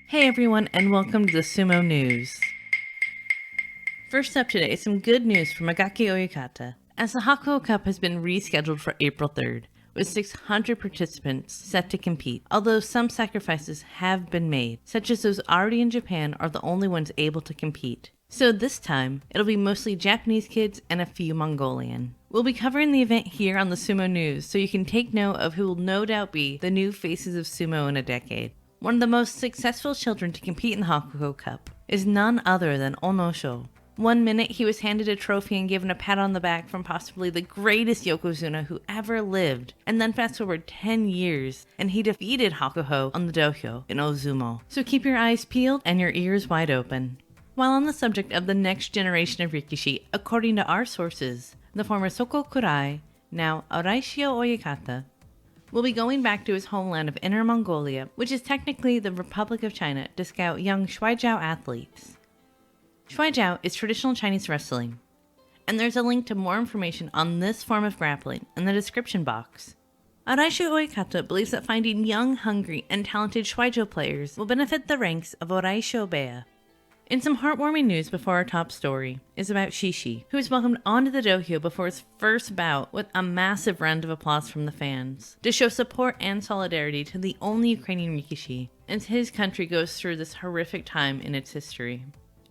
Hey everyone, and welcome to the Sumo News. First up today is some good news from Agaki Oyakata, as the Hakuho Cup has been rescheduled for April 3rd, with 600 participants set to compete, although some sacrifices have been made, such as those already in Japan are the only ones able to compete. So this time, it'll be mostly Japanese kids and a few Mongolian. We'll be covering the event here on the Sumo News, so you can take note of who will no doubt be the new faces of sumo in a decade. One of the most successful children to compete in the Hakuho Cup is none other than Onosho. 1 minute he was handed a trophy and given a pat on the back from possibly the greatest yokozuna who ever lived, and then fast forward 10 years and he defeated Hakuho on the dohyo in Ozumo. So keep your eyes peeled and your ears wide open. While on the subject of the next generation of Rikishi, according to our sources, the former Soko Kurai, now Arashio Oyakata, will be going back to his homeland of Inner Mongolia, which is technically the Republic of China, to scout young Shuai Jiao athletes. Shuai Jiao is traditional Chinese wrestling, and there's a link to more information on this form of grappling in the description box. Arashio Oyakata believes that finding young, hungry, and talented Shuai Jiao players will benefit the ranks of Arashio Bea. In some heartwarming news before our top story is about Shishi, who was welcomed onto the dohyo before his first bout with a massive round of applause from the fans to show support and solidarity to the only Ukrainian Rikishi as his country goes through this horrific time in its history.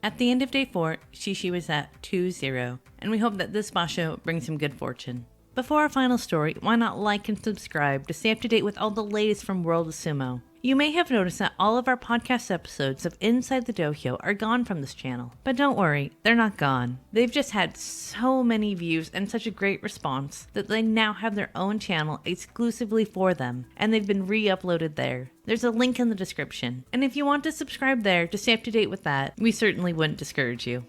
At the end of day 4, Shishi was at 2-0, and we hope that this basho brings him good fortune. Before our final story, why not like and subscribe to stay up to date with all the latest from World of Sumo? You may have noticed that all of our podcast episodes of Inside the Dohyo are gone from this channel, but don't worry, they're not gone. They've just had so many views and such a great response that they now have their own channel exclusively for them, and they've been re-uploaded there. There's a link in the description, and if you want to subscribe there to stay up to date with that, we certainly wouldn't discourage you.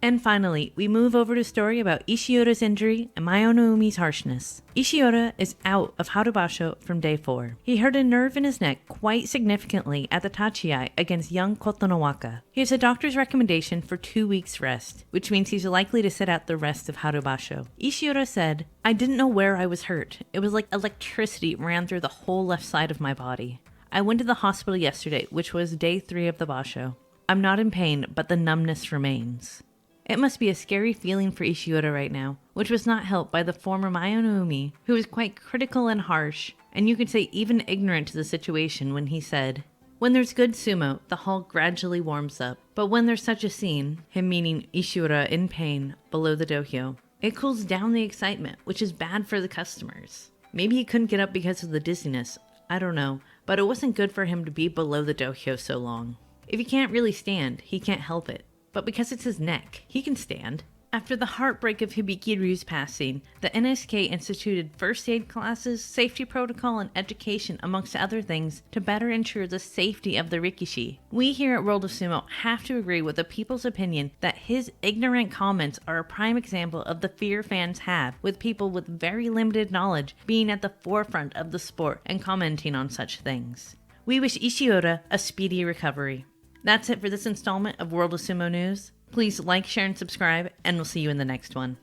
And finally, we move over to a story about Ishiura's injury and Mainoumi's harshness. Ishiura is out of Harubasho from day 4. He hurt a nerve in his neck quite significantly at the Tachiai against young Kotonowaka. He has a doctor's recommendation for 2 weeks rest, which means he's likely to sit out the rest of Harubasho. Ishiura said, "I didn't know where I was hurt. It was like electricity ran through the whole left side of my body. I went to the hospital yesterday, which was day 3 of the basho. I'm not in pain, but the numbness remains." It must be a scary feeling for Ishiura right now, which was not helped by the former Mainoumi, who was quite critical and harsh, and you could say even ignorant to the situation when he said, "When there's good sumo, the hall gradually warms up, but when there's such a scene," him meaning Ishiura in pain, below the dohyo, "it cools down the excitement, which is bad for the customers." Maybe he couldn't get up because of the dizziness, I don't know, but it wasn't good for him to be below the dohyo so long. If he can't really stand, he can't help it. But because it's his neck, he can stand. After the heartbreak of Hibikiru's passing, the NSK instituted first aid classes, safety protocol, and education amongst other things to better ensure the safety of the Rikishi. We here at World of Sumo have to agree with the people's opinion that his ignorant comments are a prime example of the fear fans have with people with very limited knowledge being at the forefront of the sport and commenting on such things. We wish Ishiura a speedy recovery. That's it for this installment of World of Sumo News. Please like, share, and subscribe, and we'll see you in the next one.